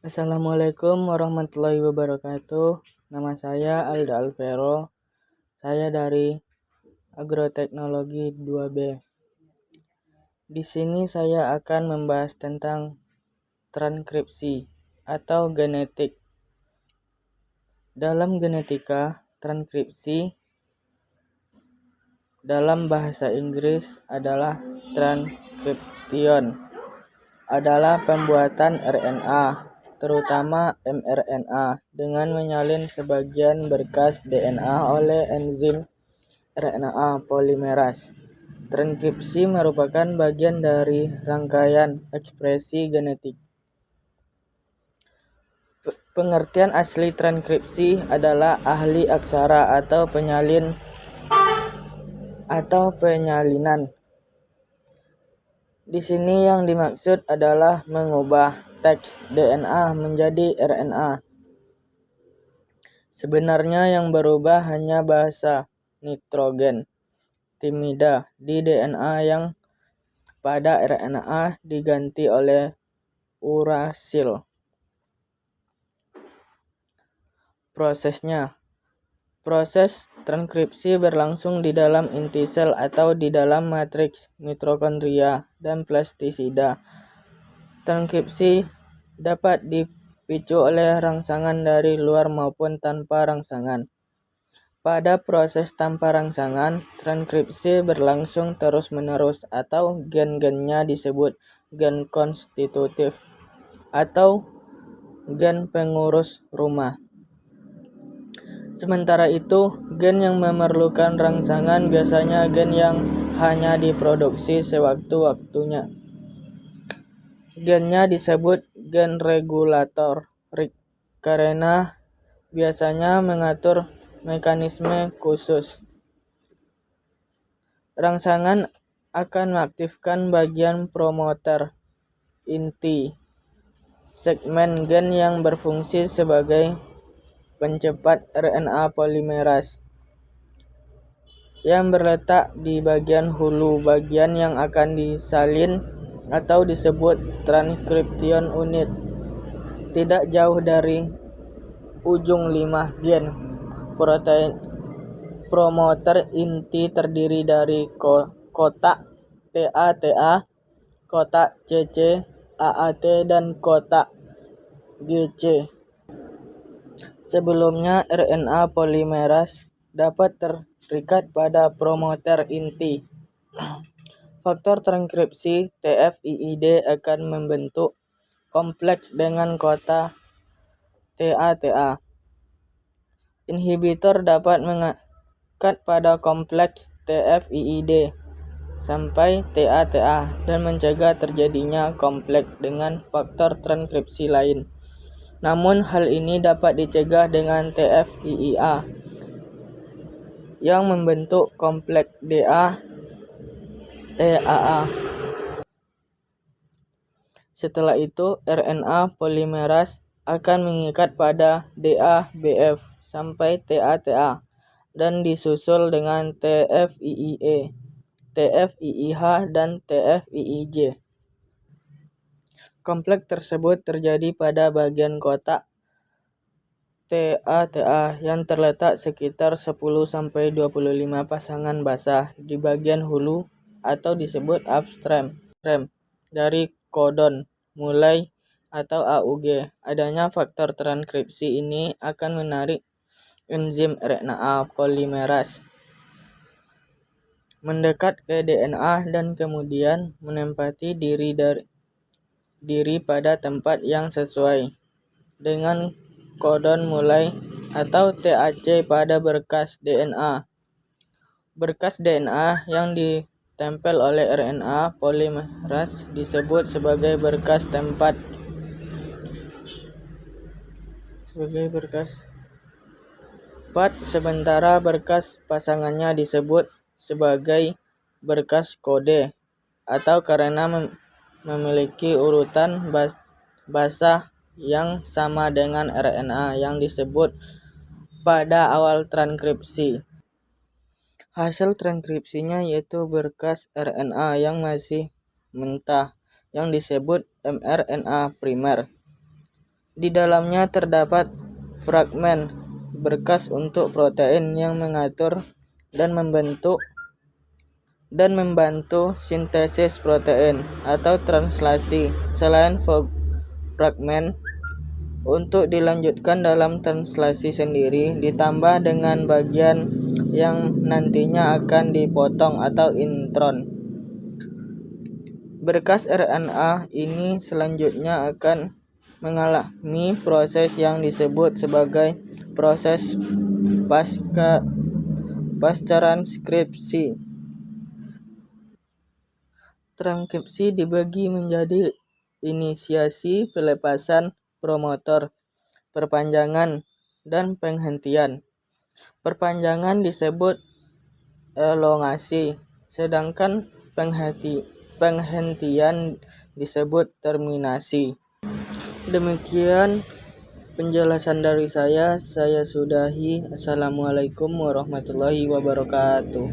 Assalamualaikum warahmatullahi wabarakatuh. Nama saya Alda Alvero. Saya dari Agroteknologi 2B. Di sini saya akan membahas tentang transkripsi atau genetik. Dalam genetika, transkripsi dalam bahasa Inggris adalah transcription, adalah pembuatan RNA, terutama mRNA, dengan menyalin sebagian berkas DNA oleh enzim RNA polimerase. Transkripsi merupakan bagian dari rangkaian ekspresi genetik. Pengertian asli transkripsi adalah ahli aksara atau penyalinan. Di sini yang dimaksud adalah mengubah teks DNA menjadi RNA. Sebenarnya yang berubah hanya basa nitrogen timida di DNA yang pada RNA diganti oleh urasil. Proses transkripsi berlangsung di dalam inti sel atau di dalam matriks mitokondria dan plastisida. Transkripsi dapat dipicu oleh rangsangan dari luar maupun tanpa rangsangan. Pada proses tanpa rangsangan, transkripsi berlangsung terus-menerus atau gen-gennya disebut gen konstitutif atau gen pengurus rumah. Sementara itu, gen yang memerlukan rangsangan biasanya gen yang hanya diproduksi sewaktu-waktunya. Gennya disebut gen regulator karena biasanya mengatur mekanisme khusus. Rangsangan akan mengaktifkan bagian promoter inti, segmen gen yang berfungsi sebagai pencepat RNA polimerase yang berletak di bagian hulu, bagian yang akan disalin atau disebut transcription unit, tidak jauh dari ujung 5 gen. Protein promoter inti terdiri dari kotak TA, kotak CC, AAT, dan kotak GC. Sebelumnya, RNA polimerase dapat terikat pada promoter inti. Faktor transkripsi TFIID akan membentuk kompleks dengan kotak TA. Inhibitor dapat mengikat pada kompleks TFIID sampai TA dan mencegah terjadinya kompleks dengan faktor transkripsi lain. Namun hal ini dapat dicegah dengan TFIIA yang membentuk kompleks TAA. Setelah itu, RNA polimerase akan mengikat pada DABF sampai TA dan disusul dengan TFIIE, TFIIH, dan TFIIJ. Kompleks tersebut terjadi pada bagian kotak TA yang terletak sekitar 10-25 pasangan basah di bagian hulu atau disebut upstream dari kodon mulai atau AUG. Adanya faktor transkripsi ini akan menarik enzim RNA polimerase mendekat ke DNA dan kemudian menempati diri pada tempat yang sesuai dengan kodon mulai atau TAC pada berkas DNA. Berkas DNA yang ditempel oleh RNA polimerase disebut sebagai berkas tempat. Sementara berkas pasangannya disebut sebagai berkas kode atau karena memiliki urutan basah yang sama dengan RNA yang disebut pada awal transkripsi. Hasil transkripsinya yaitu berkas RNA yang masih mentah yang disebut mRNA primer. Di dalamnya terdapat fragmen berkas untuk protein yang mengatur dan membantu sintesis protein atau translasi. Selain fragmen untuk dilanjutkan dalam translasi sendiri, ditambah dengan bagian yang nantinya akan dipotong atau intron. Berkas RNA ini selanjutnya akan mengalami proses yang disebut sebagai proses pascatranskripsi. Transkripsi dibagi menjadi inisiasi, pelepasan, promotor, perpanjangan, dan penghentian. Perpanjangan disebut elongasi, sedangkan penghentian disebut terminasi. Demikian penjelasan dari saya sudahi. Assalamualaikum warahmatullahi wabarakatuh.